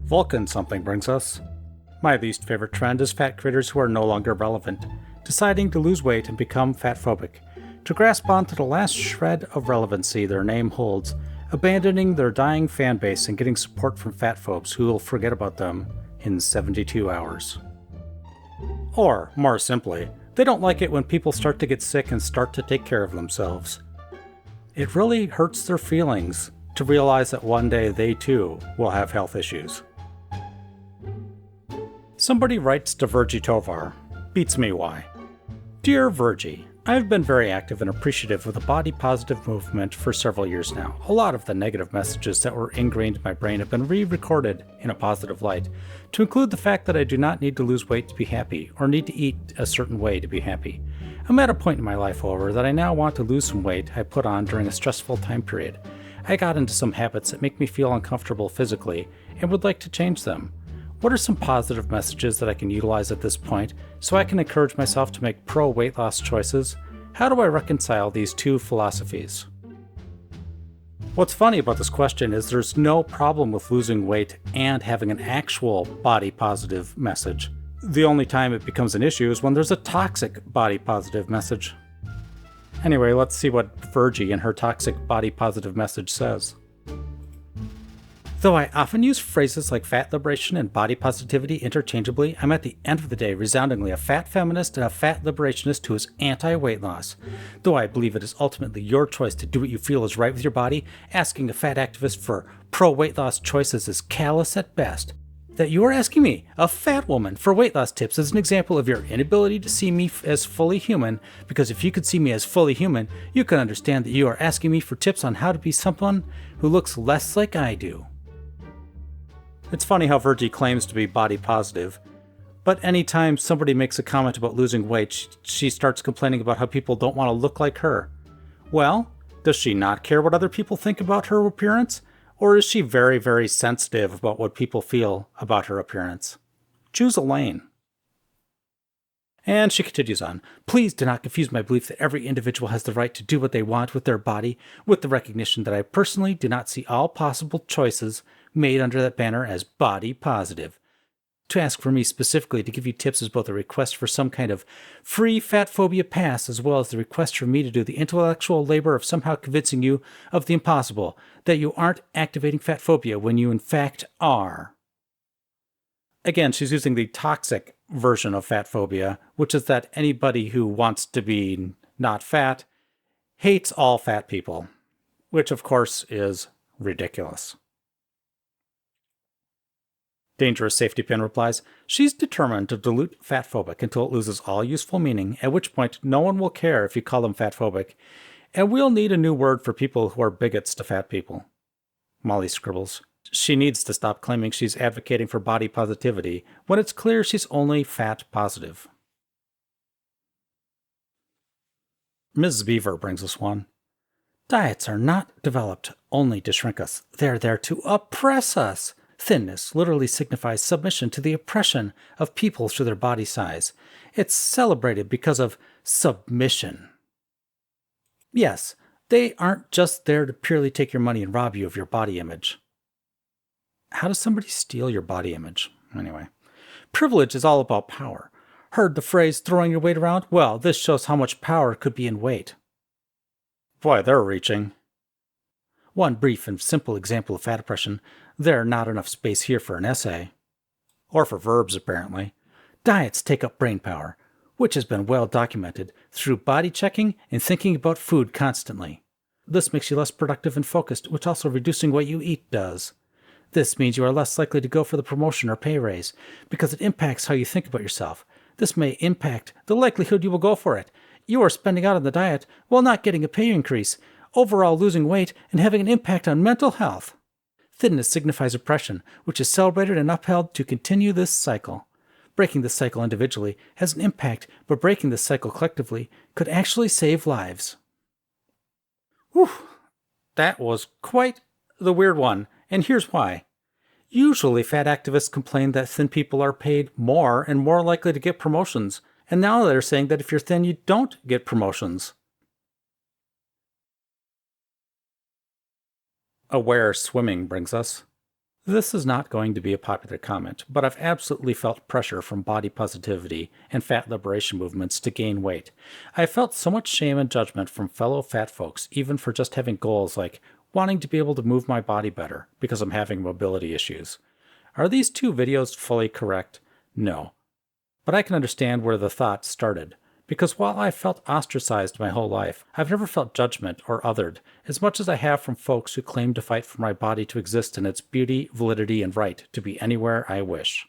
Vulcan something brings us. My least favorite trend is fat creators who are no longer relevant, deciding to lose weight and become fatphobic, to grasp onto the last shred of relevancy their name holds, abandoning their dying fan base and getting support from fatphobes who will forget about them in 72 hours. Or, more simply, they don't like it when people start to get sick and start to take care of themselves. It really hurts their feelings to realize that one day they too will have health issues. Somebody writes to Virgie Tovar. Beats me why. Dear Virgie, I've been very active and appreciative of the body positive movement for several years now. A lot of the negative messages that were ingrained in my brain have been re-recorded in a positive light, to include the fact that I do not need to lose weight to be happy, or need to eat a certain way to be happy. I'm at a point in my life, however, that I now want to lose some weight I put on during a stressful time period. I got into some habits that make me feel uncomfortable physically, and would like to change them. What are some positive messages that I can utilize at this point so I can encourage myself to make pro-weight loss choices? How do I reconcile these two philosophies? What's funny about this question is there's no problem with losing weight and having an actual body positive message. The only time it becomes an issue is when there's a toxic body positive message. Anyway, let's see what Virgie in her toxic body positive message says. Though I often use phrases like fat liberation and body positivity interchangeably, I'm at the end of the day resoundingly a fat feminist and a fat liberationist who is anti-weight loss. Though I believe it is ultimately your choice to do what you feel is right with your body, asking a fat activist for pro-weight loss choices is callous at best. That you are asking me, a fat woman, for weight loss tips is an example of your inability to see me as fully human, because if you could see me as fully human, you can understand that you are asking me for tips on how to be someone who looks less like I do. It's funny how Virgie claims to be body positive, but anytime somebody makes a comment about losing weight, she starts complaining about how people don't want to look like her. Well, does she not care what other people think about her appearance? Or is she very, very sensitive about what people feel about her appearance? Choose a lane. And she continues on. Please do not confuse my belief that every individual has the right to do what they want with their body with the recognition that I personally do not see all possible choices made under that banner as body positive. To ask for me specifically to give you tips is both a request for some kind of free fat phobia pass as well as the request for me to do the intellectual labor of somehow convincing you of the impossible, that you aren't activating fat phobia when you in fact are. Again, she's using the toxic version of fat phobia, which is that anybody who wants to be not fat hates all fat people, which of course is ridiculous. Dangerous Safety Pin replies, she's determined to dilute fatphobic until it loses all useful meaning, at which point no one will care if you call them fatphobic, and we'll need a new word for people who are bigots to fat people. Molly scribbles, she needs to stop claiming she's advocating for body positivity when it's clear she's only fat positive. Mrs. Beaver brings us one. Diets are not developed only to shrink us. They're there to oppress us. Thinness literally signifies submission to the oppression of people through their body size. It's celebrated because of submission. Yes, they aren't just there to purely take your money and rob you of your body image. How does somebody steal your body image? Anyway, privilege is all about power. Heard the phrase throwing your weight around? Well, this shows how much power could be in weight. Boy, they're reaching. One brief and simple example of fat oppression. There's not enough space here for an essay. Or for verbs, apparently. Diets take up brain power, which has been well documented through body checking and thinking about food constantly. This makes you less productive and focused, which also reducing what you eat does. This means you are less likely to go for the promotion or pay raise, because it impacts how you think about yourself. This may impact the likelihood you will go for it. You are spending out on the diet while not getting a pay increase, overall losing weight, and having an impact on mental health. Thinness signifies oppression, which is celebrated and upheld to continue this cycle. Breaking this cycle individually has an impact, but breaking this cycle collectively could actually save lives. Whew, that was quite the weird one, and here's why. Usually fat activists complain that thin people are paid more and more likely to get promotions, and now they're saying that if you're thin, you don't get promotions. Aware Swimming brings us. This is not going to be a popular comment, but I've absolutely felt pressure from body positivity and fat liberation movements to gain weight. I have felt so much shame and judgment from fellow fat folks, even for just having goals like wanting to be able to move my body better because I'm having mobility issues. Are these two videos fully correct? No. But I can understand where the thought started. Because while I've felt ostracized my whole life, I've never felt judgment or othered as much as I have from folks who claim to fight for my body to exist in its beauty, validity, and right to be anywhere I wish.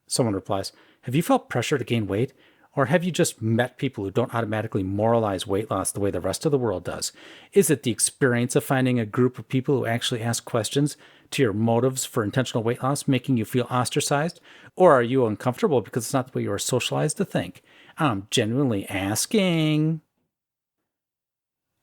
Someone replies, have you felt pressure to gain weight? Or have you just met people who don't automatically moralize weight loss the way the rest of the world does? Is it the experience of finding a group of people who actually ask questions to your motives for intentional weight loss making you feel ostracized? Or are you uncomfortable because it's not the way you are socialized to think? I'm genuinely asking.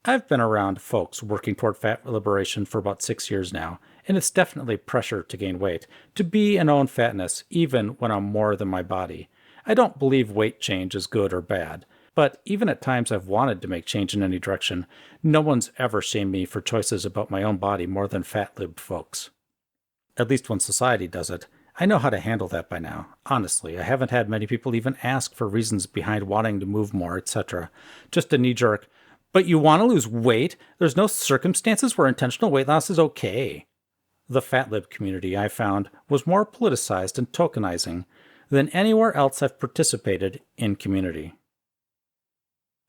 I've been around folks working toward fat liberation for about 6 years now, and it's definitely pressure to gain weight, to be and own fatness, even when I'm more than my body. I don't believe weight change is good or bad, but even at times I've wanted to make change in any direction, no one's ever shamed me for choices about my own body more than fat-libbed folks. At least when society does it. I know how to handle that by now. Honestly, I haven't had many people even ask for reasons behind wanting to move more, etc. Just a knee-jerk, but you want to lose weight? There's no circumstances where intentional weight loss is okay. The fat-lib community, I found, was more politicized and tokenizing than anywhere else I've participated in community.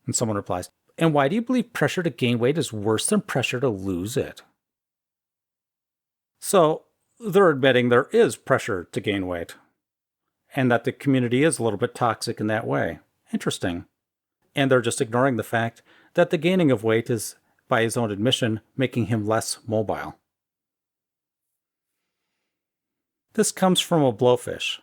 And someone replies, and why do you believe pressure to gain weight is worse than pressure to lose it? So, they're admitting there is pressure to gain weight, and that the community is a little bit toxic in that way. Interesting. And they're just ignoring the fact that the gaining of weight is, by his own admission, making him less mobile. This comes from a blowfish.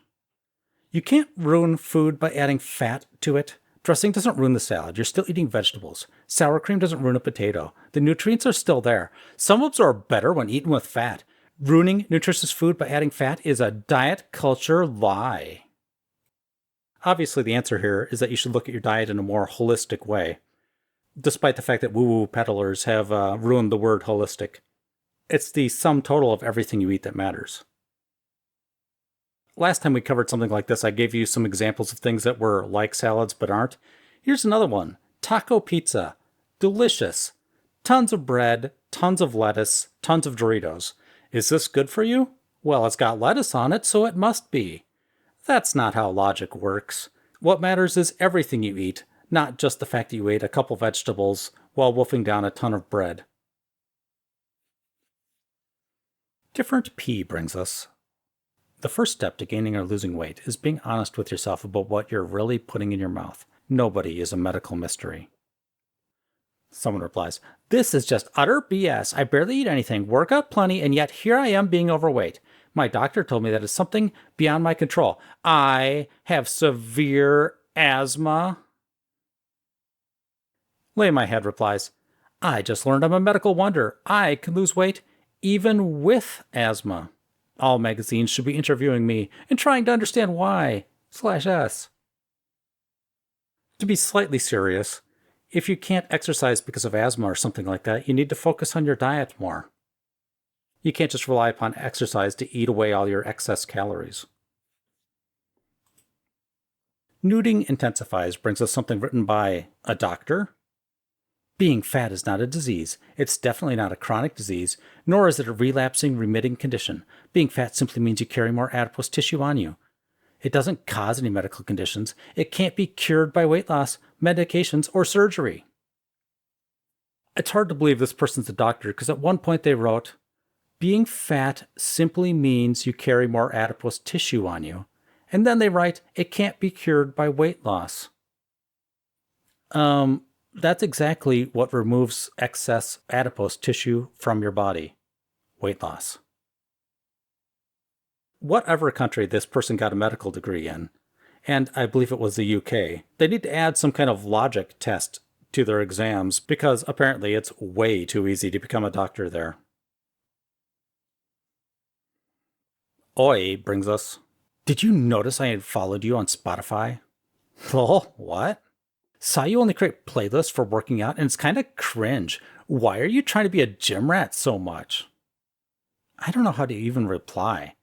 You can't ruin food by adding fat to it. Dressing doesn't ruin the salad. You're still eating vegetables. Sour cream doesn't ruin a potato. The nutrients are still there. Some absorb better when eaten with fat. Ruining nutritious food by adding fat is a diet culture lie. Obviously, the answer here is that you should look at your diet in a more holistic way, despite the fact that woo-woo peddlers have ruined the word holistic. It's the sum total of everything you eat that matters. Last time we covered something like this, I gave you some examples of things that were like salads but aren't. Here's another one. Taco pizza. Delicious. Tons of bread, tons of lettuce, tons of Doritos. Is this good for you? Well, it's got lettuce on it, so it must be. That's not how logic works. What matters is everything you eat, not just the fact that you ate a couple vegetables while wolfing down a ton of bread. Different P brings us. The first step to gaining or losing weight is being honest with yourself about what you're really putting in your mouth. Nobody is a medical mystery. Someone replies, this is just utter BS. I barely eat anything, work out plenty, and yet here I am being overweight. My doctor told me that it's something beyond my control. I have severe asthma. Lay My Head replies, I just learned I'm a medical wonder. I can lose weight even with asthma. All magazines should be interviewing me and trying to understand why/s. To be slightly serious, if you can't exercise because of asthma or something like that, you need to focus on your diet more. You can't just rely upon exercise to eat away all your excess calories. Nuding Intensifies brings us something written by a doctor. Being fat is not a disease. It's definitely not a chronic disease, nor is it a relapsing, remitting condition. Being fat simply means you carry more adipose tissue on you. It doesn't cause any medical conditions. It can't be cured by weight loss, medications, or surgery. It's hard to believe this person's a doctor because at one point they wrote, being fat simply means you carry more adipose tissue on you. And then they write, it can't be cured by weight loss. That's exactly what removes excess adipose tissue from your body. Weight loss. Whatever country this person got a medical degree in, and I believe it was the UK, they need to add some kind of logic test to their exams because apparently it's way too easy to become a doctor there. Oi brings us, did you notice I had followed you on Spotify? Lol, what? Saw you only create playlists for working out and it's kind of cringe. Why are you trying to be a gym rat so much? I don't know how to even reply.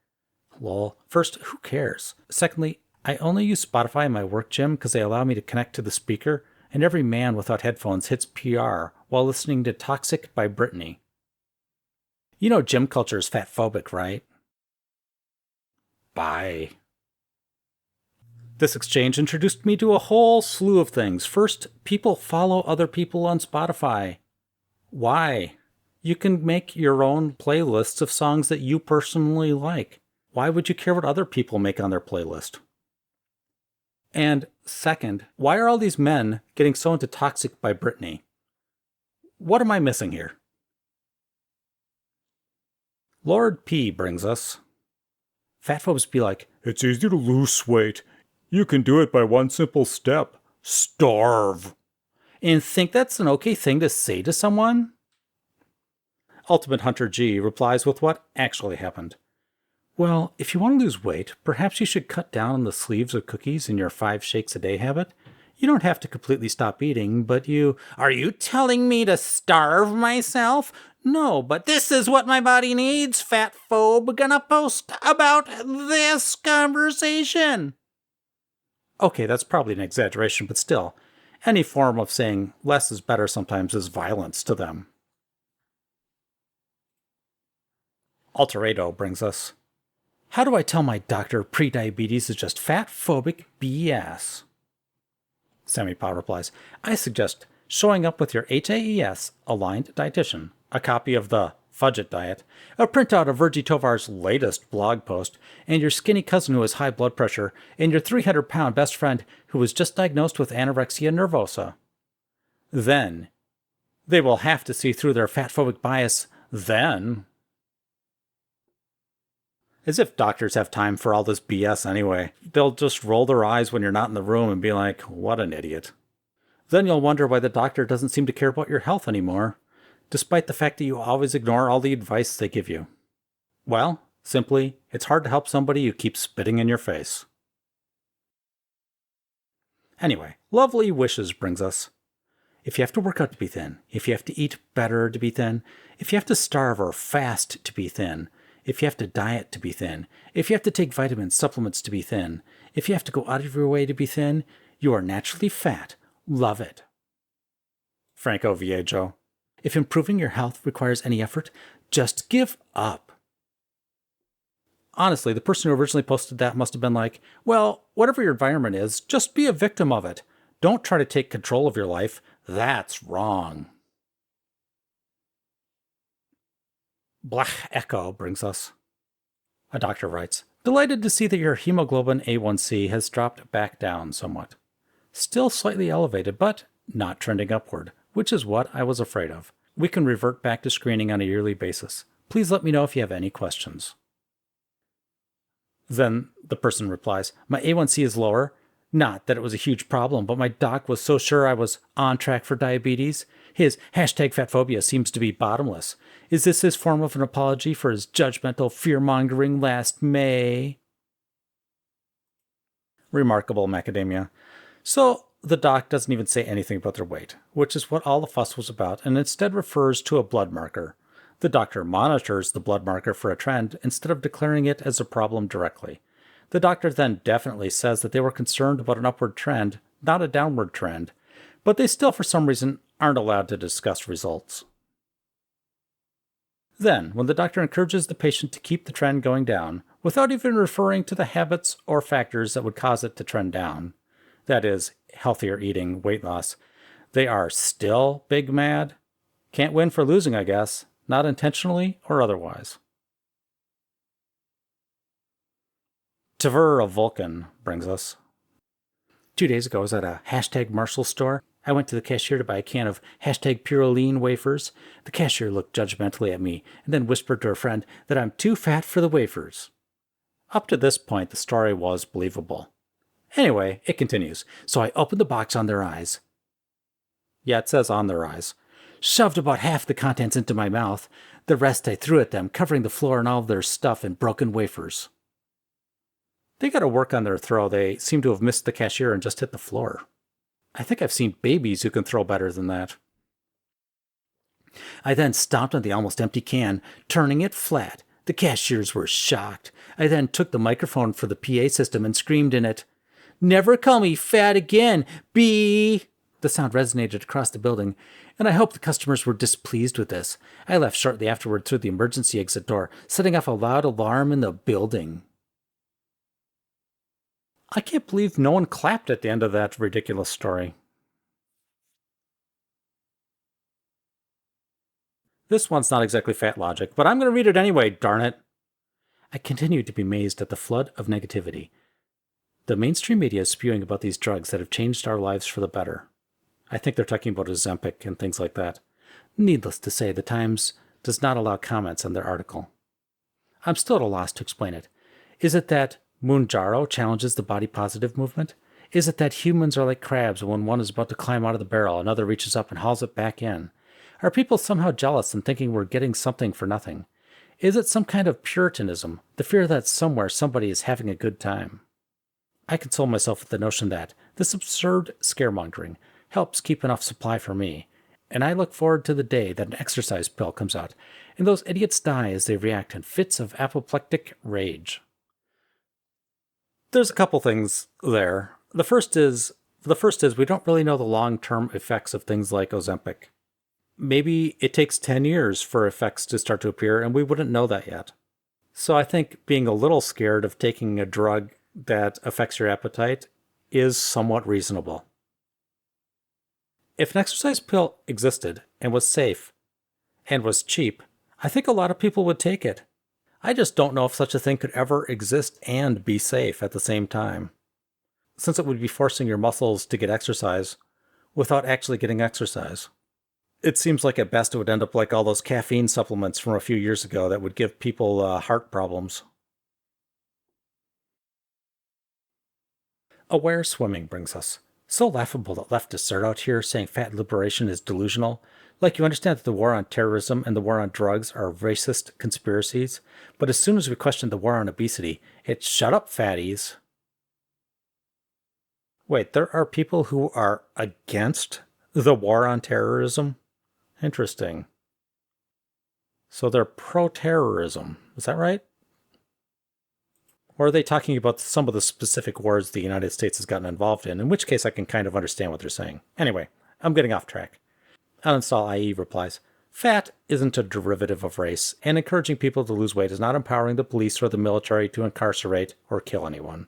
Lol. First, who cares? Secondly, I only use Spotify in my work gym because they allow me to connect to the speaker, and every man without headphones hits PR while listening to Toxic by Britney. You know gym culture is fatphobic, right? Bye. This exchange introduced me to a whole slew of things. First, people follow other people on Spotify. Why? You can make your own playlists of songs that you personally like. Why would you care what other people make on their playlist? And second, why are all these men getting so into Toxic by Britney? What am I missing here? Lord P brings us. Fatphobes be like, it's easy to lose weight. You can do it by one simple step. Starve. And think that's an okay thing to say to someone? Ultimate Hunter G replies with what actually happened. Well, if you want to lose weight, perhaps you should cut down on the sleeves of cookies in your 5 shakes a day habit. You don't have to completely stop eating, but you... Are you telling me to starve myself? No, but this is what my body needs, fatphobe. Gonna post about this conversation. Okay, that's probably an exaggeration, but still, any form of saying less is better sometimes is violence to them. Alterado brings us. How do I tell my doctor prediabetes is just fat-phobic BS? Semipow replies, I suggest showing up with your HAES-aligned dietitian, a copy of the Fudget Diet, a printout of Virgie Tovar's latest blog post, and your skinny cousin who has high blood pressure, and your 300-pound best friend who was just diagnosed with anorexia nervosa. Then, they will have to see through their fat-phobic bias then. As if doctors have time for all this BS anyway. They'll just roll their eyes when you're not in the room and be like, what an idiot. Then you'll wonder why the doctor doesn't seem to care about your health anymore, despite the fact that you always ignore all the advice they give you. Well, simply, it's hard to help somebody who keeps spitting in your face. Anyway, Lovely Wishes brings us. If you have to work out to be thin, if you have to eat better to be thin, if you have to starve or fast to be thin, if you have to diet to be thin, if you have to take vitamin supplements to be thin, if you have to go out of your way to be thin, you are naturally fat. Love it. Franco Viejo. If improving your health requires any effort, just give up. Honestly, the person who originally posted that must have been like, well, whatever your environment is, just be a victim of it. Don't try to take control of your life. That's wrong. Blach Echo brings us. A doctor writes, delighted to see that your hemoglobin A1C has dropped back down somewhat. Still slightly elevated, but not trending upward, which is what I was afraid of. We can revert back to screening on a yearly basis. Please let me know if you have any questions. Then the person replies, my A1C is lower. Not that it was a huge problem, but my doc was so sure I was on track for diabetes. His #fatphobia seems to be bottomless. Is this his form of an apology for his judgmental fear-mongering last May? Remarkable macadamia. So the doc doesn't even say anything about their weight, which is what all the fuss was about, and instead refers to a blood marker. The doctor monitors the blood marker for a trend instead of declaring it as a problem directly. The doctor then definitely says that they were concerned about an upward trend, not a downward trend, but they still for some reason aren't allowed to discuss results. Then, when the doctor encourages the patient to keep the trend going down, without even referring to the habits or factors that would cause it to trend down, that is, healthier eating, weight loss, they are still big mad. Can't win for losing, I guess, not intentionally or otherwise. Tavur of Vulcan brings us. 2 days ago, I was at a #Marshall store. I went to the cashier to buy a can of #Puroline wafers. The cashier looked judgmentally at me and then whispered to her friend that I'm too fat for the wafers. Up to this point, the story was believable. Anyway, it continues. So I opened the box on their eyes. Yeah, it says on their eyes. Shoved about half the contents into my mouth. The rest I threw at them, covering the floor and all of their stuff in broken wafers. They got to work on their throw. They seem to have missed the cashier and just hit the floor. I think I've seen babies who can throw better than that. I then stomped on the almost empty can, turning it flat. The cashiers were shocked. I then took the microphone for the PA system and screamed in it, "Never call me fat again, B!" The sound resonated across the building, and I hope the customers were displeased with this. I left shortly afterward through the emergency exit door, setting off a loud alarm in the building. I can't believe no one clapped at the end of that ridiculous story. This one's not exactly Fatlogic, but I'm going to read it anyway, darn it. I continue to be amazed at the flood of negativity. The mainstream media is spewing about these drugs that have changed our lives for the better. I think they're talking about Ozempic and things like that. Needless to say, the Times does not allow comments on their article. I'm still at a loss to explain it. Is it that Mounjaro challenges the body positive movement? Is it that humans are like crabs, and when one is about to climb out of the barrel, another reaches up and hauls it back in? Are people somehow jealous and thinking we're getting something for nothing? Is it some kind of puritanism, the fear that somewhere somebody is having a good time? I console myself with the notion that this absurd scaremongering helps keep enough supply for me, and I look forward to the day that an exercise pill comes out, and those idiots die as they react in fits of apoplectic rage. There's a couple things there. The first is we don't really know the long-term effects of things like Ozempic. Maybe it takes 10 years for effects to start to appear, and we wouldn't know that yet. So I think being a little scared of taking a drug that affects your appetite is somewhat reasonable. If an exercise pill existed and was safe and was cheap, I think a lot of people would take it. I just don't know if such a thing could ever exist and be safe at the same time, since it would be forcing your muscles to get exercise without actually getting exercise. It seems like at best it would end up like all those caffeine supplements from a few years ago that would give people heart problems. Aware Swimming brings us. So laughable that leftists start out here saying fat liberation is delusional. Like you understand that the war on terrorism and the war on drugs are racist conspiracies, but as soon as we question the war on obesity, it's shut up, fatties. Wait, there are people who are against the war on terrorism? Interesting. So they're pro-terrorism, is that right? Or are they talking about some of the specific wars the United States has gotten involved in which case I can kind of understand what they're saying. Anyway, I'm getting off track. Uninstall IE replies, fat isn't a derivative of race, and encouraging people to lose weight is not empowering the police or the military to incarcerate or kill anyone.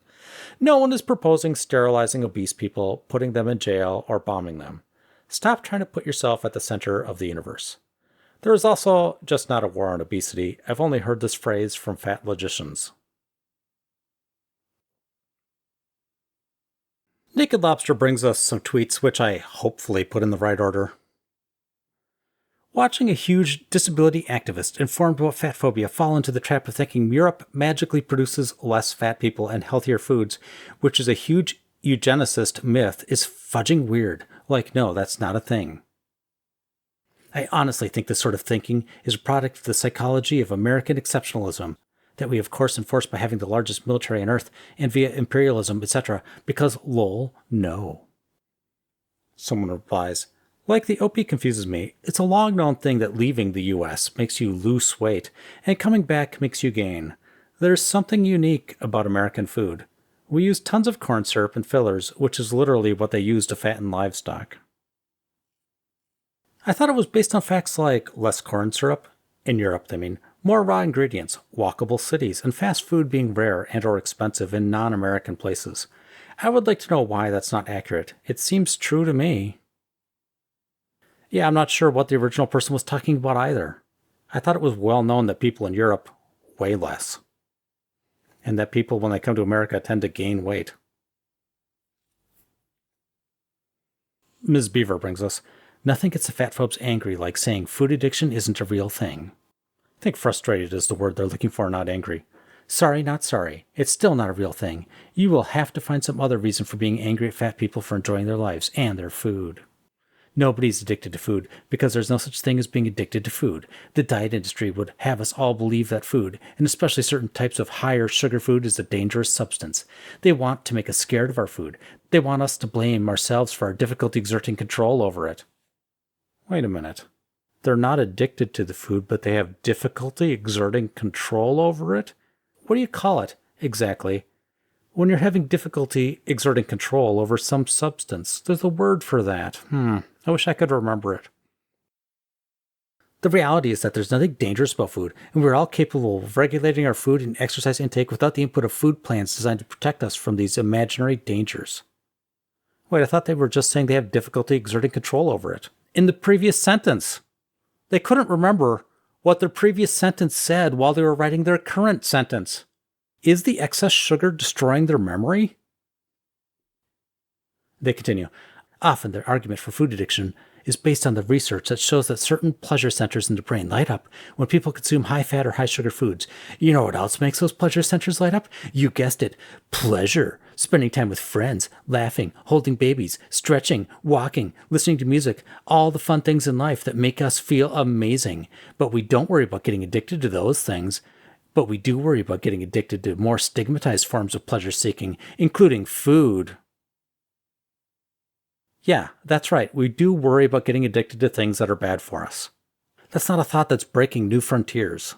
No one is proposing sterilizing obese people, putting them in jail, or bombing them. Stop trying to put yourself at the center of the universe. There is also just not a war on obesity. I've only heard this phrase from fat logicians. Naked Lobster brings us some tweets which I hopefully put in the right order. Watching a huge disability activist informed about fat phobia fall into the trap of thinking Europe magically produces less fat people and healthier foods, which is a huge eugenicist myth, is fudging weird. Like, no, that's not a thing. I honestly think this sort of thinking is a product of the psychology of American exceptionalism, that we of course enforce by having the largest military on earth and via imperialism, etc., because lol, no. Someone replies, like the OP confuses me, it's a long-known thing that leaving the US makes you lose weight, and coming back makes you gain. There's something unique about American food. We use tons of corn syrup and fillers, which is literally what they use to fatten livestock. I thought it was based on facts like less corn syrup, in Europe they mean, more raw ingredients, walkable cities, and fast food being rare and or expensive in non-American places. I would like to know why that's not accurate. It seems true to me. Yeah, I'm not sure what the original person was talking about either. I thought it was well known that people in Europe weigh less, and that people, when they come to America, tend to gain weight. Ms. Beaver brings us, nothing gets the fat phobes angry like saying food addiction isn't a real thing. I think frustrated is the word they're looking for, not angry. Sorry, not sorry. It's still not a real thing. You will have to find some other reason for being angry at fat people for enjoying their lives and their food. Nobody's addicted to food because there's no such thing as being addicted to food. The diet industry would have us all believe that food, and especially certain types of higher sugar food, is a dangerous substance. They want to make us scared of our food. They want us to blame ourselves for our difficulty exerting control over it. Wait a minute. they're not addicted to the food, but they have difficulty exerting control over it? What do you call it, exactly? When you're having difficulty exerting control over some substance, there's a word for that. I wish I could remember it. The reality is that there's nothing dangerous about food, and we're all capable of regulating our food and exercise intake without the input of food plans designed to protect us from these imaginary dangers. Wait, I thought they were just saying they have difficulty exerting control over it. In the previous sentence. They couldn't remember what their previous sentence said while they were writing their current sentence. Is the excess sugar destroying their memory? They continue. Often their argument for food addiction is based on the research that shows that certain pleasure centers in the brain light up when people consume high-fat or high-sugar foods. You know what else makes those pleasure centers light up? You guessed it. Pleasure. Spending time with friends, laughing, holding babies, stretching, walking, listening to music, all the fun things in life that make us feel amazing. But we don't worry about getting addicted to those things. But we do worry about getting addicted to more stigmatized forms of pleasure-seeking, including food. Yeah, that's right. We do worry about getting addicted to things that are bad for us. That's not a thought that's breaking new frontiers.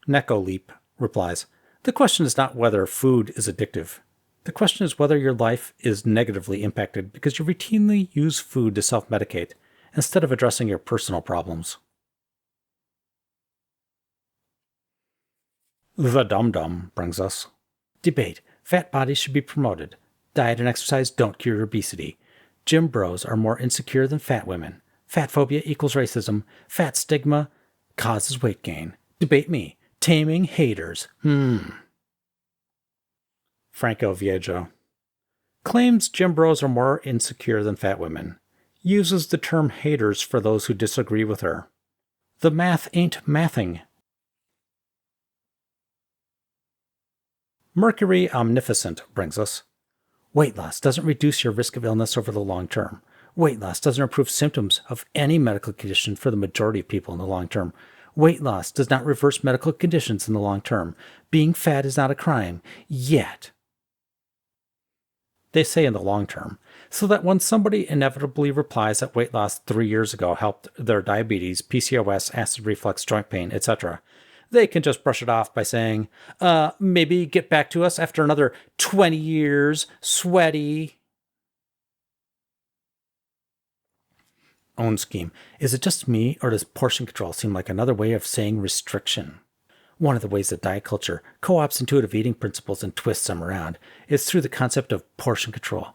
Neko Leap replies, the question is not whether food is addictive. The question is whether your life is negatively impacted because you routinely use food to self-medicate instead of addressing your personal problems. The Dum Dum brings us. Debate. Fat bodies should be promoted. Diet and exercise don't cure obesity. Gym bros are more insecure than fat women. Fat phobia equals racism. Fat stigma causes weight gain. Debate me. Taming haters. Franco Viejo. Claims gym bros are more insecure than fat women. Uses the term haters for those who disagree with her. The math ain't mathing. Mercury Omnificent brings us. Weight loss doesn't reduce your risk of illness over the long term. Weight loss doesn't improve symptoms of any medical condition for the majority of people in the long term. Weight loss does not reverse medical conditions in the long term. Being fat is not a crime, yet. They say in the long term, so that when somebody inevitably replies that weight loss 3 years ago helped their diabetes, PCOS, acid reflux, joint pain, etc., they can just brush it off by saying, maybe get back to us after another 20 years, sweaty. Own scheme. Is it just me, or does portion control seem like another way of saying restriction? One of the ways that diet culture co-opts intuitive eating principles and twists them around is through the concept of portion control.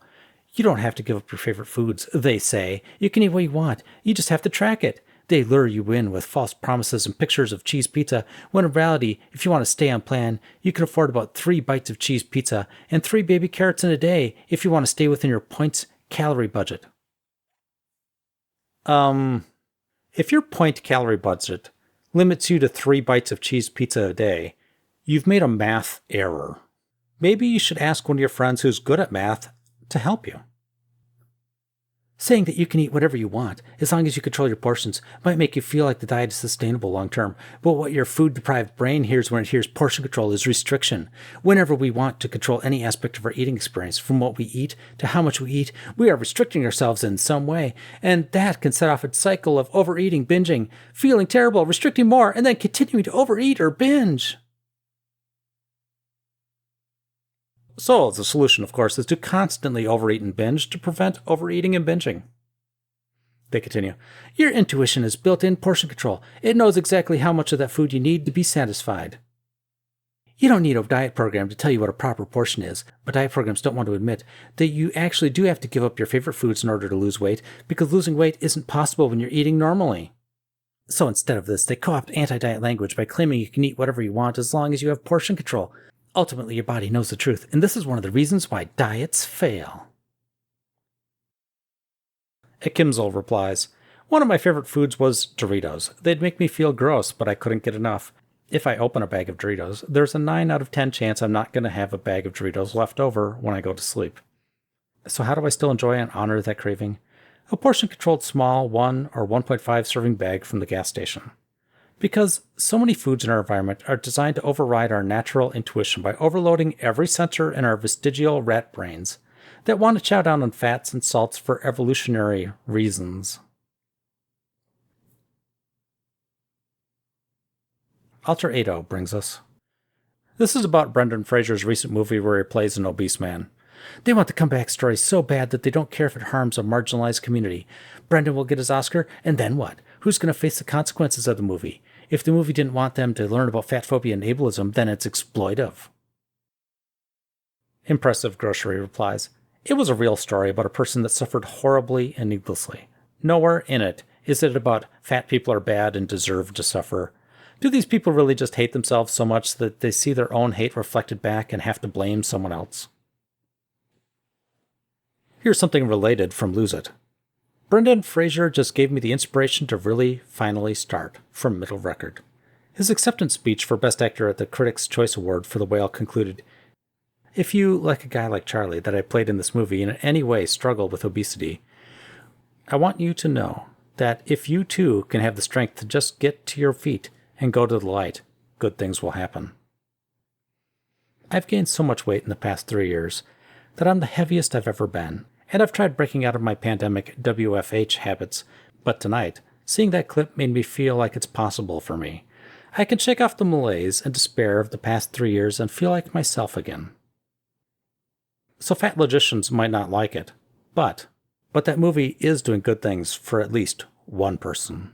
You don't have to give up your favorite foods, they say. You can eat what you want. You just have to track it. They lure you in with false promises and pictures of cheese pizza, when in reality, if you want to stay on plan, you can afford about 3 bites of cheese pizza and 3 baby carrots in a day if you want to stay within your points calorie budget. If your point calorie budget limits you to 3 bites of cheese pizza a day, you've made a math error. Maybe you should ask one of your friends who's good at math to help you. Saying that you can eat whatever you want, as long as you control your portions, might make you feel like the diet is sustainable long term, but what your food-deprived brain hears when it hears portion control is restriction. Whenever we want to control any aspect of our eating experience, from what we eat to how much we eat, we are restricting ourselves in some way, and that can set off a cycle of overeating, binging, feeling terrible, restricting more, and then continuing to overeat or binge. So the solution, of course, is to constantly overeat and binge to prevent overeating and binging. They continue. Your intuition is built-in portion control. It knows exactly how much of that food you need to be satisfied. You don't need a diet program to tell you what a proper portion is, but diet programs don't want to admit that you actually do have to give up your favorite foods in order to lose weight, because losing weight isn't possible when you're eating normally. So instead of this, they co-opt anti-diet language by claiming you can eat whatever you want as long as you have portion control. Ultimately, your body knows the truth, and this is one of the reasons why diets fail. Akimzel replies, one of my favorite foods was Doritos. They'd make me feel gross, but I couldn't get enough. If I open a bag of Doritos, there's a 9 out of 10 chance I'm not going to have a bag of Doritos left over when I go to sleep. So how do I still enjoy and honor that craving? A portion-controlled small 1 or 1.5 serving bag from the gas station. Because so many foods in our environment are designed to override our natural intuition by overloading every sensor in our vestigial rat brains that want to chow down on fats and salts for evolutionary reasons. Alter Ego brings us. This is about Brendan Fraser's recent movie where he plays an obese man. They want the comeback story so bad that they don't care if it harms a marginalized community. Brendan will get his Oscar, and then what? Who's going to face the consequences of the movie? If the movie didn't want them to learn about fat phobia and ableism, then it's exploitive. Impressive Grocery replies, it was a real story about a person that suffered horribly and needlessly. Nowhere in it is it about fat people are bad and deserve to suffer. Do these people really just hate themselves so much that they see their own hate reflected back and have to blame someone else? Here's something related from Lose It. Brendan Fraser just gave me the inspiration to really finally start, from Middle Record. His acceptance speech for Best Actor at the Critics' Choice Award for The Whale concluded, if you, like a guy like Charlie that I played in this movie, in any way struggle with obesity, I want you to know that if you too can have the strength to just get to your feet and go to the light, good things will happen. I've gained so much weight in the past 3 years that I'm the heaviest I've ever been, and I've tried breaking out of my pandemic WFH habits, but tonight, seeing that clip made me feel like it's possible for me. I can shake off the malaise and despair of the past 3 years and feel like myself again. So fat logicians might not like it, but that movie is doing good things for at least one person.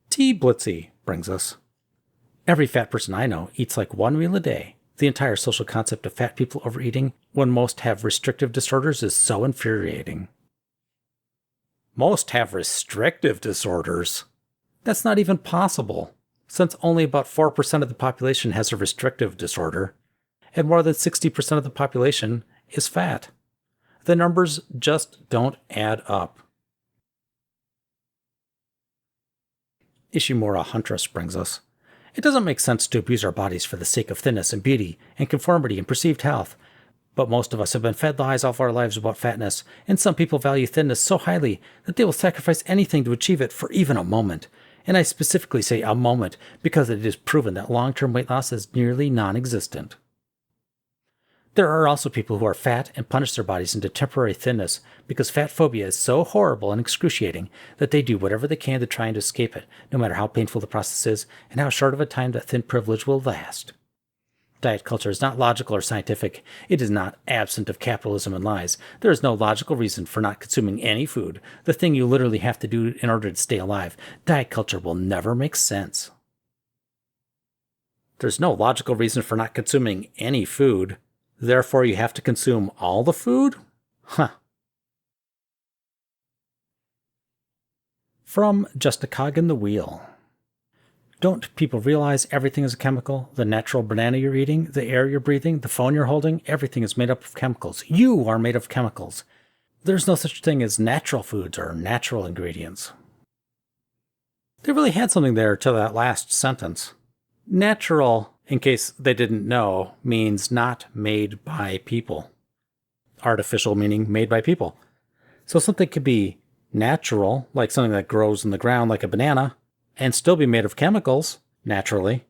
T. Blitzy brings us. Every fat person I know eats like one meal a day. The entire social concept of fat people overeating when most have restrictive disorders is so infuriating. Most have restrictive disorders? That's not even possible, since only about 4% of the population has a restrictive disorder, and more than 60% of the population is fat. The numbers just don't add up. Ishimura Huntress brings us. It doesn't make sense to abuse our bodies for the sake of thinness and beauty and conformity and perceived health. But most of us have been fed lies all of our lives about fatness, and some people value thinness so highly that they will sacrifice anything to achieve it for even a moment. And I specifically say a moment because it is proven that long-term weight loss is nearly non-existent. There are also people who are fat and punish their bodies into temporary thinness because fat phobia is so horrible and excruciating that they do whatever they can to try and escape it, no matter how painful the process is and how short of a time that thin privilege will last. Diet culture is not logical or scientific. It is not absent of capitalism and lies. There is no logical reason for not consuming any food, the thing you literally have to do in order to stay alive. Diet culture will never make sense. There's no logical reason for not consuming any food. Therefore, you have to consume all the food? Huh. From Just a Cog in the Wheel. Don't people realize everything is a chemical? The natural banana you're eating, the air you're breathing, the phone you're holding, everything is made up of chemicals. You are made of chemicals. There's no such thing as natural foods or natural ingredients. They really had something there to that last sentence. Natural, in case they didn't know, means not made by people. Artificial meaning made by people. So something could be natural, like something that grows in the ground like a banana, and still be made of chemicals, naturally.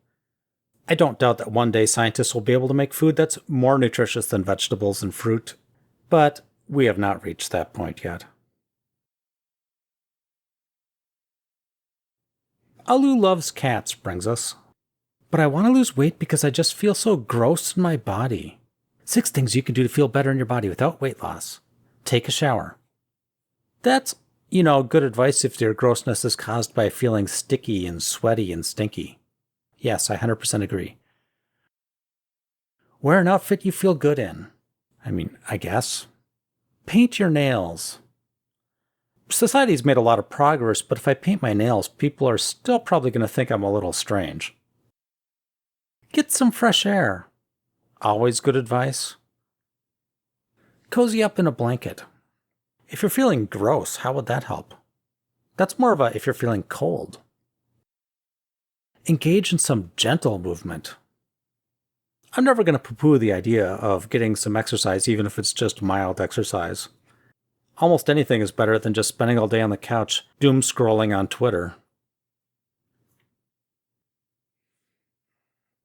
I don't doubt that one day scientists will be able to make food that's more nutritious than vegetables and fruit, but we have not reached that point yet. Alu Loves Cats brings us. But I want to lose weight because I just feel so gross in my body. 6 things you can do to feel better in your body without weight loss. Take a shower. That's, good advice if your grossness is caused by feeling sticky and sweaty and stinky. Yes, I 100% agree. Wear an outfit you feel good in. I guess. Paint your nails. Society's made a lot of progress, but if I paint my nails, people are still probably going to think I'm a little strange. Get some fresh air. Always good advice. Cozy up in a blanket. If you're feeling gross, how would that help? That's more of a if you're feeling cold. Engage in some gentle movement. I'm never going to poo-poo the idea of getting some exercise, even if it's just mild exercise. Almost anything is better than just spending all day on the couch, doom scrolling on Twitter.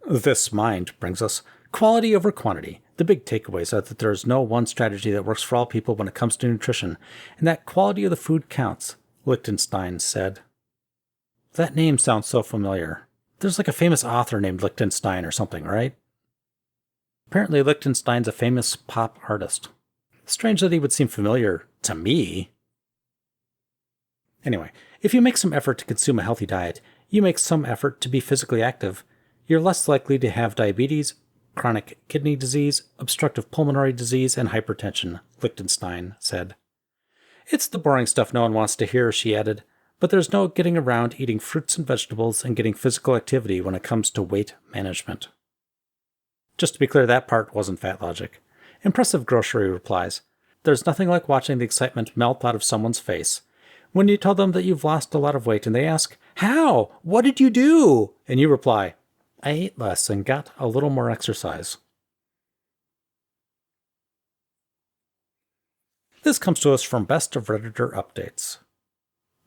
This Mind brings us quality over quantity. The big takeaways are that there is no one strategy that works for all people when it comes to nutrition, and that quality of the food counts, Liechtenstein said. That name sounds so familiar. There's like a famous author named Liechtenstein or something, right? Apparently Liechtenstein's a famous pop artist. Strange that he would seem familiar to me. Anyway, if you make some effort to consume a healthy diet, you make some effort to be physically active, you're less likely to have diabetes, chronic kidney disease, obstructive pulmonary disease, and hypertension, Liechtenstein said. It's the boring stuff no one wants to hear, she added, but there's no getting around eating fruits and vegetables and getting physical activity when it comes to weight management. Just to be clear, that part wasn't Fatlogic. Impressive grocery replies. There's nothing like watching the excitement melt out of someone's face. When you tell them that you've lost a lot of weight and they ask, "How? What did you do?" and you reply, "I ate less and got a little more exercise." This comes to us from Best of Redditor Updates.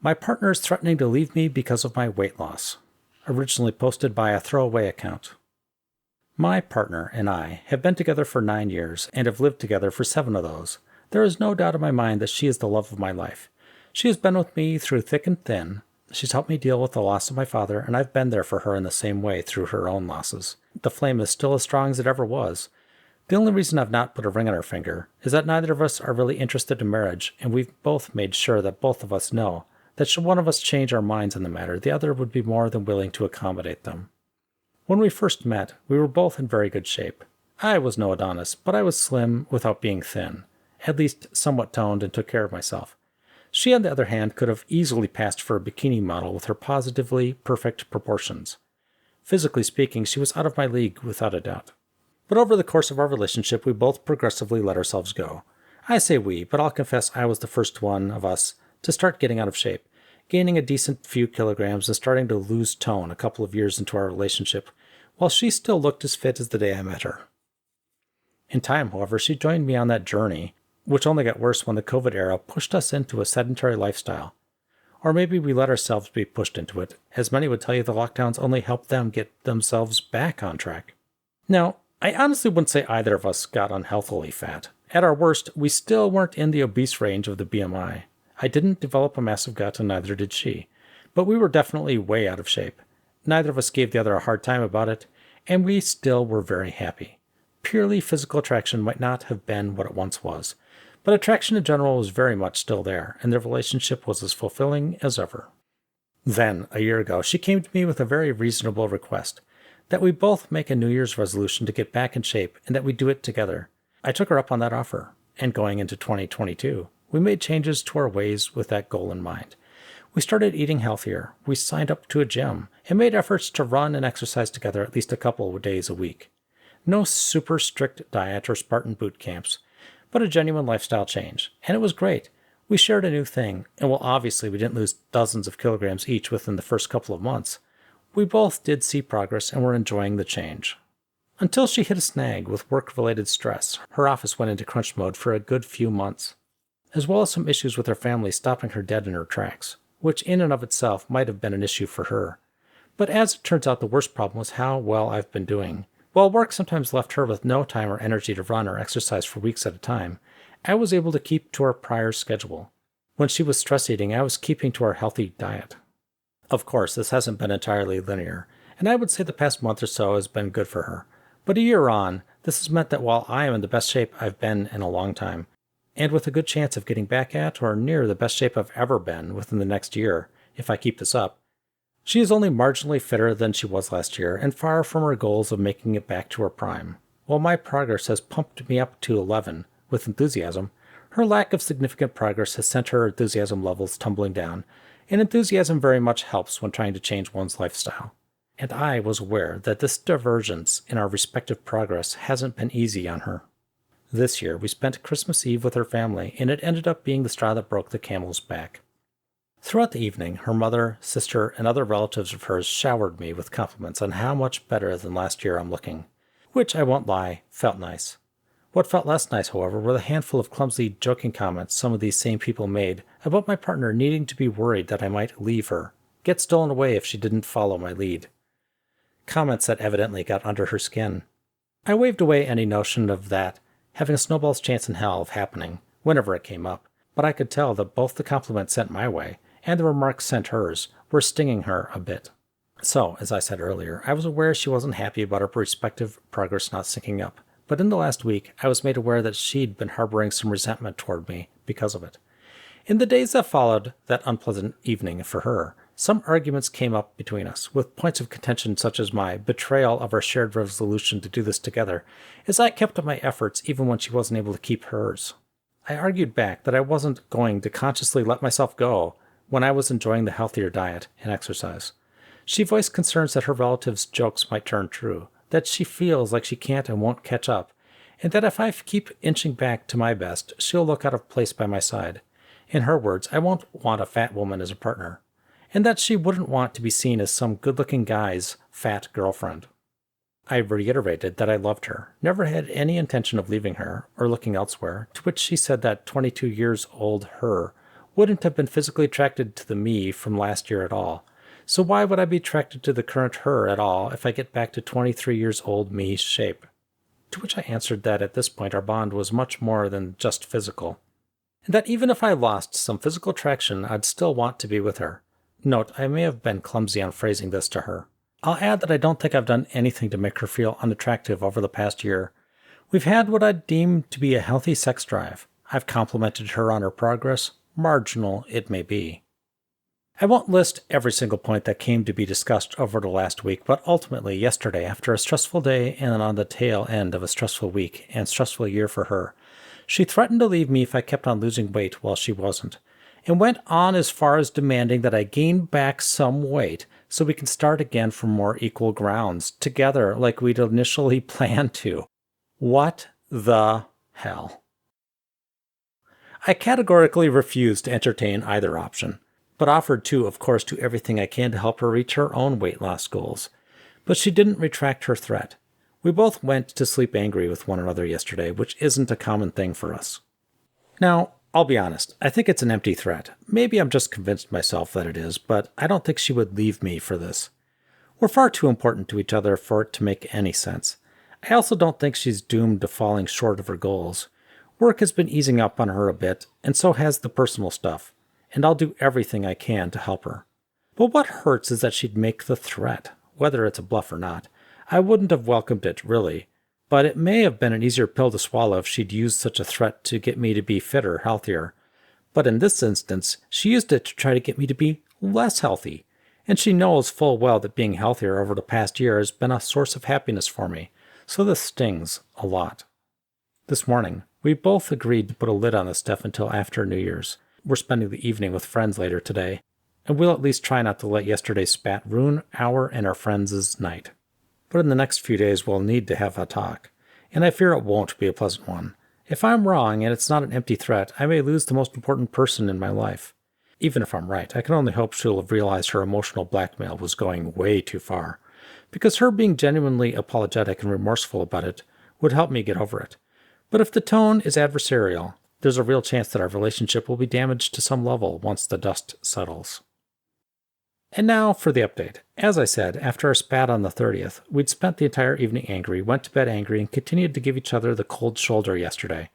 My partner is threatening to leave me because of my weight loss. Originally posted by a throwaway account. My partner and I have been together for 9 years and have lived together for 7 of those. There is no doubt in my mind that she is the love of my life. She has been with me through thick and thin. She's helped me deal with the loss of my father, and I've been there for her in the same way through her own losses. The flame is still as strong as it ever was. The only reason I've not put a ring on her finger is that neither of us are really interested in marriage, and we've both made sure that both of us know that should one of us change our minds on the matter, the other would be more than willing to accommodate them. When we first met, we were both in very good shape. I was no Adonis, but I was slim without being thin, at least somewhat toned, and took care of myself. She, on the other hand, could have easily passed for a bikini model with her positively perfect proportions. Physically speaking, she was out of my league without a doubt. But over the course of our relationship, we both progressively let ourselves go. I say we, but I'll confess I was the first one of us to start getting out of shape, gaining a decent few kilograms and starting to lose tone a couple of years into our relationship, while she still looked as fit as the day I met her. In time, however, she joined me on that journey, which only got worse when the COVID era pushed us into a sedentary lifestyle. Or maybe we let ourselves be pushed into it, as many would tell you the lockdowns only helped them get themselves back on track. Now, I honestly wouldn't say either of us got unhealthily fat. At our worst, we still weren't in the obese range of the BMI. I didn't develop a massive gut and neither did she, but we were definitely way out of shape. Neither of us gave the other a hard time about it, and we still were very happy. Purely physical attraction might not have been what it once was, but attraction in general was very much still there, and the relationship was as fulfilling as ever. Then, a year ago, she came to me with a very reasonable request, that we both make a New Year's resolution to get back in shape and that we do it together. I took her up on that offer, and going into 2022, we made changes to our ways with that goal in mind. We started eating healthier, we signed up to a gym, and made efforts to run and exercise together at least a couple of days a week. No super strict diet or Spartan boot camps, but a genuine lifestyle change, and it was great. We shared a new thing, and while obviously we didn't lose dozens of kilograms each within the first couple of months, we both did see progress and were enjoying the change. Until she hit a snag with work-related stress, her office went into crunch mode for a good few months, as well as some issues with her family stopping her dead in her tracks, which in and of itself might have been an issue for her. But as it turns out, the worst problem was how well I've been doing. While work sometimes left her with no time or energy to run or exercise for weeks at a time, I was able to keep to our prior schedule. When she was stress eating, I was keeping to our healthy diet. Of course, this hasn't been entirely linear, and I would say the past month or so has been good for her. But a year on, this has meant that while I am in the best shape I've been in a long time, and with a good chance of getting back at or near the best shape I've ever been within the next year, if I keep this up, she is only marginally fitter than she was last year and far from her goals of making it back to her prime. While my progress has pumped me up to 11 with enthusiasm, her lack of significant progress has sent her enthusiasm levels tumbling down, and enthusiasm very much helps when trying to change one's lifestyle. And I was aware that this divergence in our respective progress hasn't been easy on her. This year, we spent Christmas Eve with her family, and it ended up being the straw that broke the camel's back. Throughout the evening, her mother, sister, and other relatives of hers showered me with compliments on how much better than last year I'm looking, which, I won't lie, felt nice. What felt less nice, however, were the handful of clumsy, joking comments some of these same people made about my partner needing to be worried that I might leave her, get stolen away if she didn't follow my lead. Comments that evidently got under her skin. I waved away any notion of that having a snowball's chance in hell of happening, whenever it came up, but I could tell that both the compliments sent my way and the remarks sent hers were stinging her a bit. So, as I said earlier, I was aware she wasn't happy about our respective progress not syncing up, but in the last week, I was made aware that she'd been harboring some resentment toward me because of it. In the days that followed that unpleasant evening for her, some arguments came up between us, with points of contention such as my betrayal of our shared resolution to do this together, as I kept up my efforts even when she wasn't able to keep hers. I argued back that I wasn't going to consciously let myself go when I was enjoying the healthier diet and exercise. She voiced concerns that her relatives' jokes might turn true, that she feels like she can't and won't catch up, and that if I keep inching back to my best, she'll look out of place by my side. In her words, I won't want a fat woman as a partner, and that she wouldn't want to be seen as some good-looking guy's fat girlfriend. I reiterated that I loved her, never had any intention of leaving her or looking elsewhere, to which she said that 22 years old her wouldn't have been physically attracted to the me from last year at all. So why would I be attracted to the current her at all if I get back to 23 years old me's shape? To which I answered that at this point our bond was much more than just physical, and that even if I lost some physical attraction, I'd still want to be with her. Note, I may have been clumsy on phrasing this to her. I'll add that I don't think I've done anything to make her feel unattractive over the past year. We've had what I'd deem to be a healthy sex drive. I've complimented her on her progress, marginal it may be. I won't list every single point that came to be discussed over the last week, but ultimately yesterday, after a stressful day and on the tail end of a stressful week and stressful year for her, she threatened to leave me if I kept on losing weight while she wasn't, and went on as far as demanding that I gain back some weight so we can start again from more equal grounds, together like we'd initially planned to. What the hell? I categorically refused to entertain either option, but offered to, of course, do everything I can to help her reach her own weight loss goals. But she didn't retract her threat. We both went to sleep angry with one another yesterday, which isn't a common thing for us. Now, I'll be honest, I think it's an empty threat. Maybe I'm just convinced myself that it is, but I don't think she would leave me for this. We're far too important to each other for it to make any sense. I also don't think she's doomed to falling short of her goals. Work has been easing up on her a bit, and so has the personal stuff, and I'll do everything I can to help her. But what hurts is that she'd make the threat, whether it's a bluff or not. I wouldn't have welcomed it, really, but it may have been an easier pill to swallow if she'd used such a threat to get me to be fitter, healthier. But in this instance, she used it to try to get me to be less healthy, and she knows full well that being healthier over the past year has been a source of happiness for me, so this stings a lot. This morning, we both agreed to put a lid on this stuff until after New Year's. We're spending the evening with friends later today, and we'll at least try not to let yesterday's spat ruin our and our friends' night. But in the next few days we'll need to have a talk, and I fear it won't be a pleasant one. If I'm wrong and it's not an empty threat, I may lose the most important person in my life. Even if I'm right, I can only hope she'll have realized her emotional blackmail was going way too far, because her being genuinely apologetic and remorseful about it would help me get over it. But if the tone is adversarial, there's a real chance that our relationship will be damaged to some level once the dust settles. And now for the update. As I said, after our spat on the 30th, we'd spent the entire evening angry, went to bed angry, and continued to give each other the cold shoulder yesterday,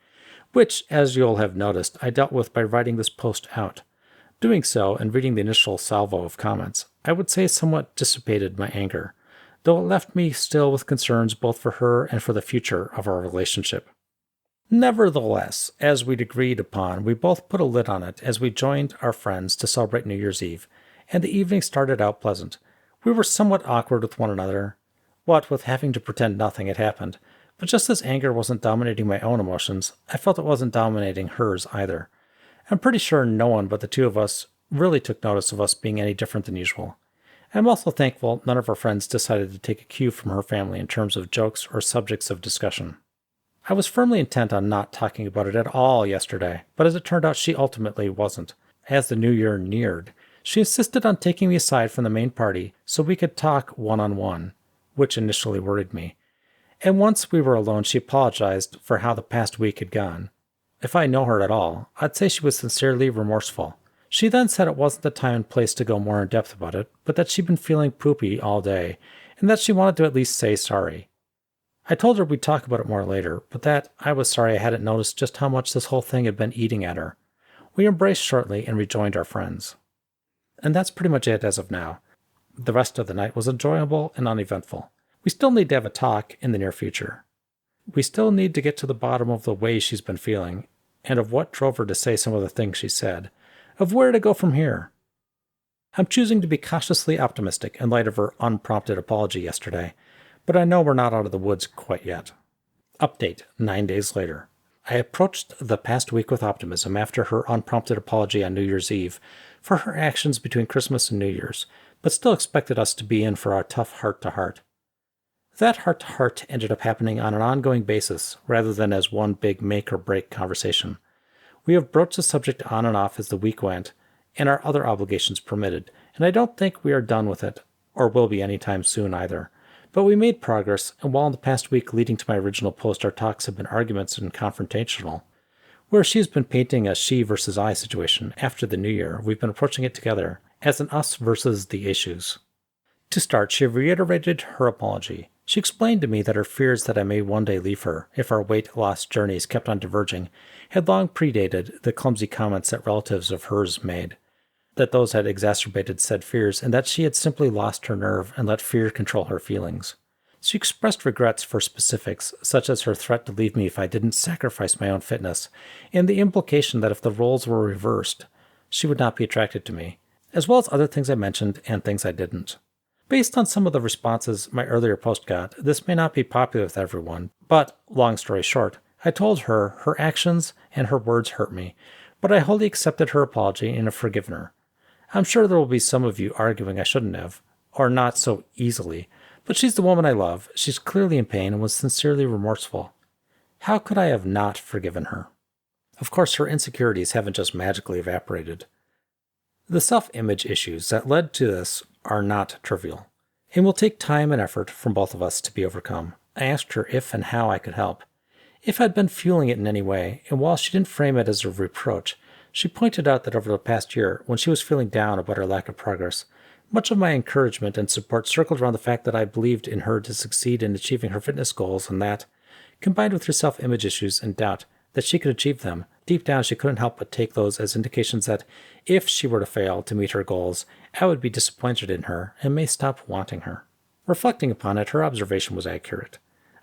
which, as you'll have noticed, I dealt with by writing this post out. Doing so, and reading the initial salvo of comments, I would say somewhat dissipated my anger, though it left me still with concerns both for her and for the future of our relationship. Nevertheless, as we'd agreed upon, we both put a lid on it as we joined our friends to celebrate New Year's Eve, and the evening started out pleasant. We were somewhat awkward with one another, what with having to pretend nothing had happened, but just as anger wasn't dominating my own emotions, I felt it wasn't dominating hers either. I'm pretty sure no one but the two of us really took notice of us being any different than usual. I'm also thankful none of our friends decided to take a cue from her family in terms of jokes or subjects of discussion. I was firmly intent on not talking about it at all yesterday, but as it turned out she ultimately wasn't. As the new year neared, she insisted on taking me aside from the main party so we could talk one-on-one, which initially worried me. And once we were alone, she apologized for how the past week had gone. If I know her at all, I'd say she was sincerely remorseful. She then said it wasn't the time and place to go more in depth about it, but that she'd been feeling poopy all day, and that she wanted to at least say sorry. I told her we'd talk about it more later, but that I was sorry I hadn't noticed just how much this whole thing had been eating at her. We embraced shortly and rejoined our friends. And that's pretty much it as of now. The rest of the night was enjoyable and uneventful. We still need to have a talk in the near future. We still need to get to the bottom of the way she's been feeling, and of what drove her to say some of the things she said, of where to go from here. I'm choosing to be cautiously optimistic in light of her unprompted apology yesterday, but I know we're not out of the woods quite yet. Update 9 days later. I approached the past week with optimism after her unprompted apology on New Year's Eve for her actions between Christmas and New Year's, but still expected us to be in for our tough heart-to-heart. That heart-to-heart ended up happening on an ongoing basis rather than as one big make-or-break conversation. We have broached the subject on and off as the week went, and our other obligations permitted, and I don't think we are done with it, or will be anytime soon either. But we made progress, and while in the past week leading to my original post our talks have been arguments and confrontational, where she's been painting a she versus I situation after the new year, we've been approaching it together as an us versus the issues. To start, she reiterated her apology. She explained to me that her fears that I may one day leave her, if our weight loss journeys kept on diverging, had long predated the clumsy comments that relatives of hers made, that those had exacerbated said fears, and that she had simply lost her nerve and let fear control her feelings. She expressed regrets for specifics, such as her threat to leave me if I didn't sacrifice my own fitness, and the implication that if the roles were reversed, she would not be attracted to me, as well as other things I mentioned and things I didn't. Based on some of the responses my earlier post got, this may not be popular with everyone, but, long story short, I told her her actions and her words hurt me, but I wholly accepted her apology and have forgiven her. I'm sure there will be some of you arguing I shouldn't have, or not so easily, but she's the woman I love, she's clearly in pain and was sincerely remorseful. How could I have not forgiven her? Of course, her insecurities haven't just magically evaporated. The self-image issues that led to this are not trivial, and will take time and effort from both of us to be overcome. I asked her if and how I could help, if I'd been fueling it in any way, and while she didn't frame it as a reproach, she pointed out that over the past year, when she was feeling down about her lack of progress, much of my encouragement and support circled around the fact that I believed in her to succeed in achieving her fitness goals, and that, combined with her self-image issues and doubt that she could achieve them, deep down she couldn't help but take those as indications that if she were to fail to meet her goals, I would be disappointed in her and may stop wanting her. Reflecting upon it, her observation was accurate.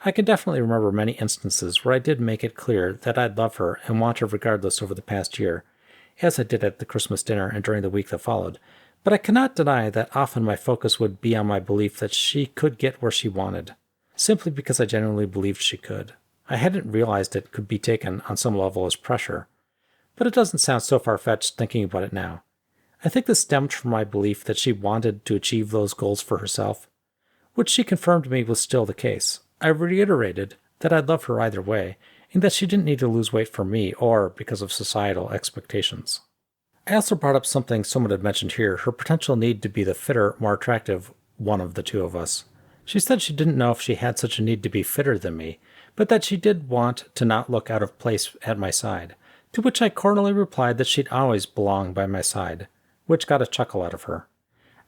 I can definitely remember many instances where I did make it clear that I'd love her and want her regardless over the past year, as I did at the Christmas dinner and during the week that followed, but I cannot deny that often my focus would be on my belief that she could get where she wanted, simply because I genuinely believed she could. I hadn't realized it could be taken on some level as pressure, but it doesn't sound so far-fetched thinking about it now. I think this stemmed from my belief that she wanted to achieve those goals for herself, which she confirmed to me was still the case. I reiterated that I'd love her either way, and that she didn't need to lose weight for me or because of societal expectations. I also brought up something someone had mentioned here, her potential need to be the fitter, more attractive one of the two of us. She said she didn't know if she had such a need to be fitter than me, but that she did want to not look out of place at my side, to which I cordially replied that she'd always belong by my side, which got a chuckle out of her.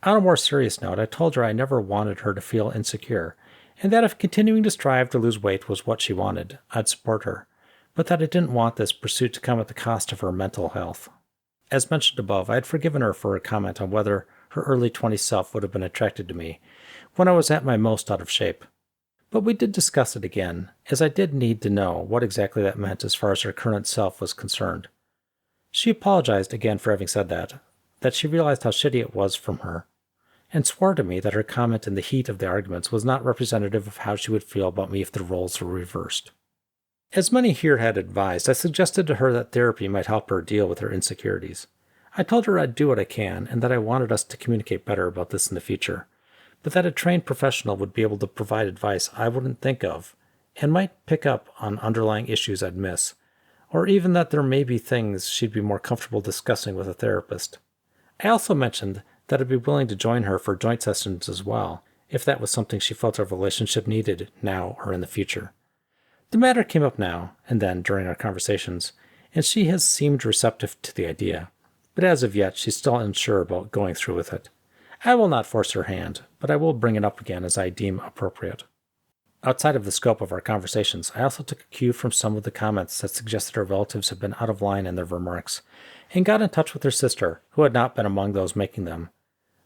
On a more serious note, I told her I never wanted her to feel insecure, and that if continuing to strive to lose weight was what she wanted, I'd support her, but that I didn't want this pursuit to come at the cost of her mental health. As mentioned above, I had forgiven her for a comment on whether her early 20s self would have been attracted to me when I was at my most out of shape. But we did discuss it again, as I did need to know what exactly that meant as far as her current self was concerned. She apologized again for having said that she realized how shitty it was from her, and swore to me that her comment in the heat of the arguments was not representative of how she would feel about me if the roles were reversed. As many here had advised, I suggested to her that therapy might help her deal with her insecurities. I told her I'd do what I can, and that I wanted us to communicate better about this in the future, but that a trained professional would be able to provide advice I wouldn't think of, and might pick up on underlying issues I'd miss, or even that there may be things she'd be more comfortable discussing with a therapist. I also mentioned that I'd be willing to join her for joint sessions as well, if that was something she felt our relationship needed now or in the future. The matter came up now and then during our conversations, and she has seemed receptive to the idea, but as of yet she's still unsure about going through with it. I will not force her hand, but I will bring it up again as I deem appropriate. Outside of the scope of our conversations, I also took a cue from some of the comments that suggested our relatives had been out of line in their remarks, and got in touch with her sister, who had not been among those making them,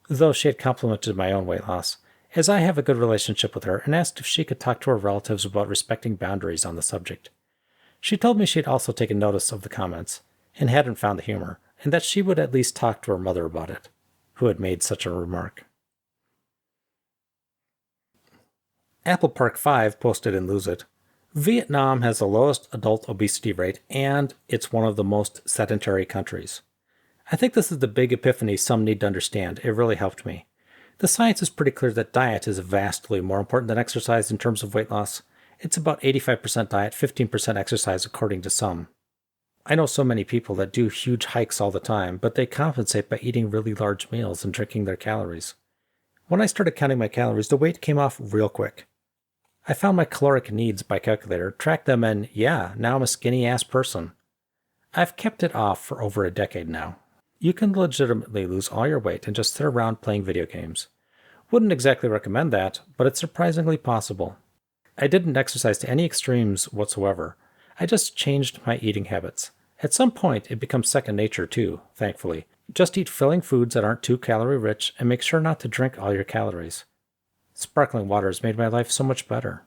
though she had complimented my own weight loss, as I have a good relationship with her, and asked if she could talk to her relatives about respecting boundaries on the subject. She told me she had also taken notice of the comments, and hadn't found the humor, and that she would at least talk to her mother about it, who had made such a remark. Apple Park 5 posted in Lose It, Vietnam has the lowest adult obesity rate, and it's one of the most sedentary countries. I think this is the big epiphany some need to understand. It really helped me. The science is pretty clear that diet is vastly more important than exercise in terms of weight loss. It's about 85% diet, 15% exercise according to some. I know so many people that do huge hikes all the time, but they compensate by eating really large meals and drinking their calories. When I started counting my calories, the weight came off real quick. I found my caloric needs by calculator, tracked them, and yeah, now I'm a skinny-ass person. I've kept it off for over a decade now. You can legitimately lose all your weight and just sit around playing video games. Wouldn't exactly recommend that, but it's surprisingly possible. I didn't exercise to any extremes whatsoever. I just changed my eating habits. At some point, it becomes second nature too, thankfully. Just eat filling foods that aren't too calorie-rich and make sure not to drink all your calories. Sparkling water has made my life so much better.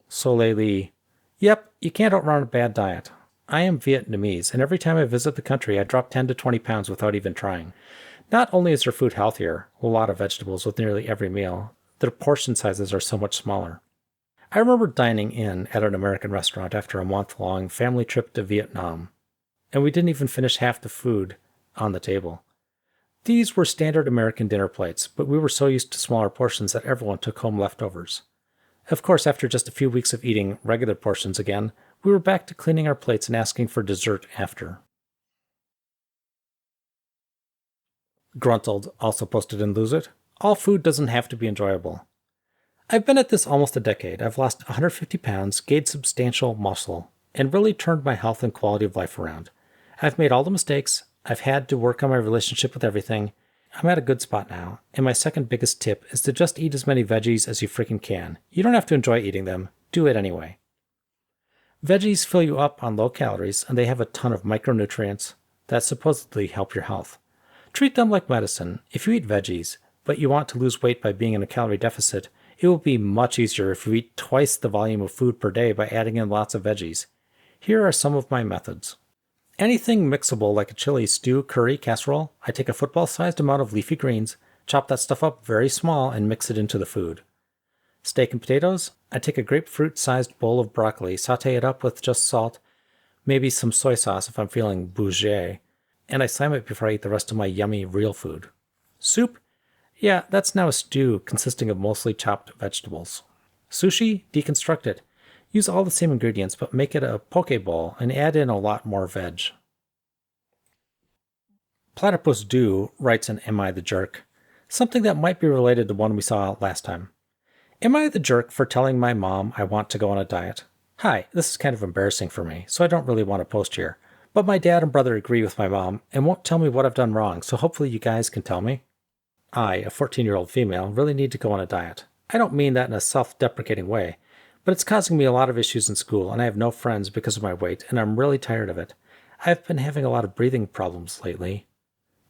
Soleil Lee. Yep, you can't outrun a bad diet. I am Vietnamese, and every time I visit the country, I drop 10 to 20 pounds without even trying. Not only is their food healthier, a lot of vegetables with nearly every meal, their portion sizes are so much smaller. I remember dining in at an American restaurant after a month-long family trip to Vietnam, and we didn't even finish half the food on the table. These were standard American dinner plates, but we were so used to smaller portions that everyone took home leftovers. Of course, after just a few weeks of eating regular portions again, we were back to cleaning our plates and asking for dessert after. Gruntled also posted in Lose It, all food doesn't have to be enjoyable. I've been at this almost a decade. I've lost 150 pounds, gained substantial muscle, and really turned my health and quality of life around. I've made all the mistakes. I've had to work on my relationship with everything. I'm at a good spot now, and my second biggest tip is to just eat as many veggies as you freaking can. You don't have to enjoy eating them. Do it anyway. Veggies fill you up on low calories, and they have a ton of micronutrients that supposedly help your health. Treat them like medicine. If you eat veggies, but you want to lose weight by being in a calorie deficit, it will be much easier if you eat twice the volume of food per day by adding in lots of veggies. Here are some of my methods. Anything mixable like a chili, stew, curry, casserole, I take a football-sized amount of leafy greens, chop that stuff up very small, and mix it into the food. Steak and potatoes, I take a grapefruit-sized bowl of broccoli, saute it up with just salt, maybe some soy sauce if I'm feeling bourget, and I slam it before I eat the rest of my yummy real food. Soup? Yeah, that's now a stew consisting of mostly chopped vegetables. Sushi? Deconstruct it. Use all the same ingredients, but make it a poke bowl and add in a lot more veg. Platypus Do writes in Am I the Jerk? Something that might be related to one we saw last time. Am I the jerk for telling my mom I want to go on a diet? Hi, this is kind of embarrassing for me, so I don't really want to post here. But my dad and brother agree with my mom and won't tell me what I've done wrong, so hopefully you guys can tell me. I, a 14-year-old female, really need to go on a diet. I don't mean that in a self-deprecating way, but it's causing me a lot of issues in school, and I have no friends because of my weight, and I'm really tired of it. I've been having a lot of breathing problems lately,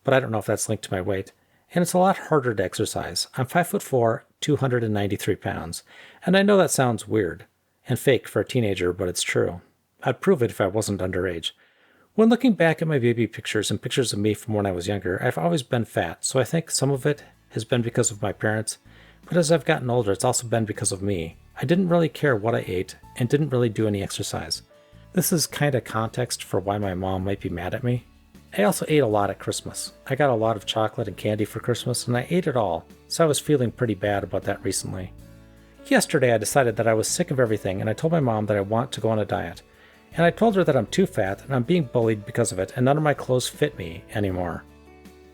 but I don't know if that's linked to my weight, and it's a lot harder to exercise. I'm 5'4", 293 pounds, and I know that sounds weird and fake for a teenager, but it's true. I'd prove it if I wasn't underage. When looking back at my baby pictures and pictures of me from when I was younger, I've always been fat, so I think some of it has been because of my parents, but as I've gotten older, it's also been because of me. I didn't really care what I ate and didn't really do any exercise. This is kind of context for why my mom might be mad at me. I also ate a lot at Christmas. I got a lot of chocolate and candy for Christmas, and I ate it all, so I was feeling pretty bad about that recently. Yesterday, I decided that I was sick of everything, and I told my mom that I want to go on a diet. And I told her that I'm too fat, and I'm being bullied because of it, and none of my clothes fit me anymore.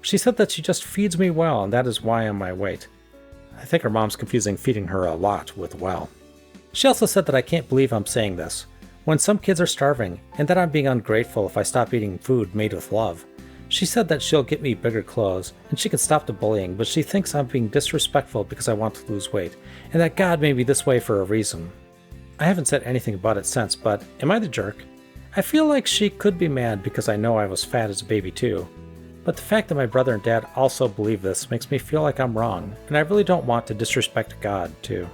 She said that she just feeds me well, and that is why I'm my weight. I think her mom's confusing feeding her a lot with well. She also said that I can't believe I'm saying this, when some kids are starving, and that I'm being ungrateful if I stop eating food made with love. She said that she'll get me bigger clothes, and she can stop the bullying, but she thinks I'm being disrespectful because I want to lose weight, and that God made me this way for a reason. I haven't said anything about it since, but am I the jerk? I feel like she could be mad because I know I was fat as a baby too, but the fact that my brother and dad also believe this makes me feel like I'm wrong, and I really don't want to disrespect God too.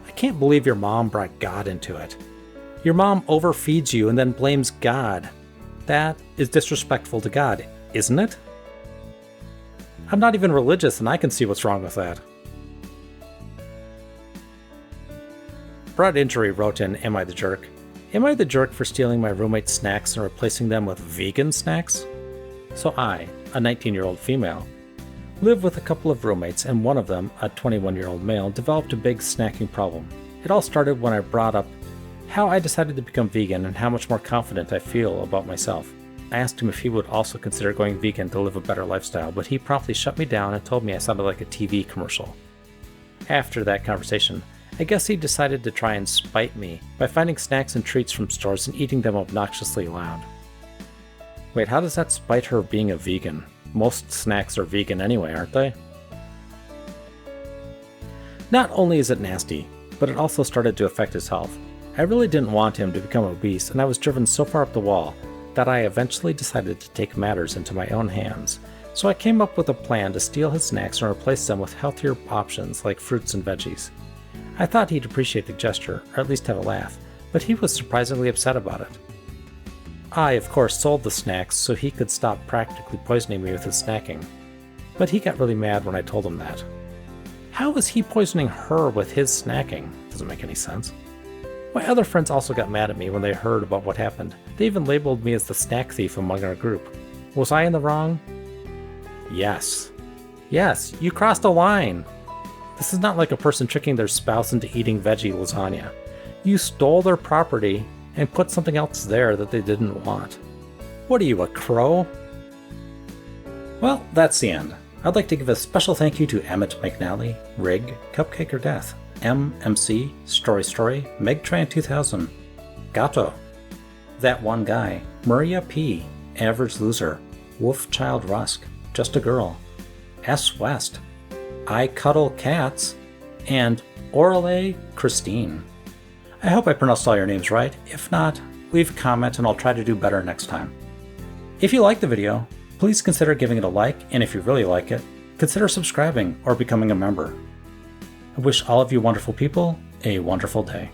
I can't believe your mom brought God into it. Your mom overfeeds you and then blames God. That is disrespectful to God, isn't it? I'm not even religious and I can see what's wrong with that. Broad Injury wrote in, "Am I the jerk? Am I the jerk for stealing my roommate's snacks and replacing them with vegan snacks?" So I, a 19-year-old female, live with a couple of roommates, and one of them, a 21-year-old male, developed a big snacking problem. It all started when I brought up how I decided to become vegan and how much more confident I feel about myself. I asked him if he would also consider going vegan to live a better lifestyle, but he promptly shut me down and told me I sounded like a TV commercial. After that conversation, I guess he decided to try and spite me by finding snacks and treats from stores and eating them obnoxiously loud. Wait, how does that spite her being a vegan? Most snacks are vegan anyway, aren't they? Not only is it nasty, but it also started to affect his health. I really didn't want him to become obese, and I was driven so far up the wall that I eventually decided to take matters into my own hands. So I came up with a plan to steal his snacks and replace them with healthier options like fruits and veggies. I thought he'd appreciate the gesture, or at least have a laugh, but he was surprisingly upset about it. I, of course, sold the snacks so he could stop practically poisoning me with his snacking, but he got really mad when I told him that. How was he poisoning her with his snacking? Doesn't make any sense. My other friends also got mad at me when they heard about what happened. They even labeled me as the snack thief among our group. Was I in the wrong? Yes. Yes, you crossed a line. This is not like a person tricking their spouse into eating veggie lasagna. You stole their property and put something else there that they didn't want. What are you, a crow? Well, that's the end. I'd like to give a special thank you to Emmett McNally, Rig, Cupcake or Death, MC, Story, Megtran2000, Gato, That One Guy, Maria P, Average Loser, Wolfchild Rusk, Just a Girl, S. West, I Cuddle Cats, and Orale Christine. I hope I pronounced all your names right. If not, leave a comment and I'll try to do better next time. If you liked the video, please consider giving it a like, and if you really like it, consider subscribing or becoming a member. I wish all of you wonderful people a wonderful day.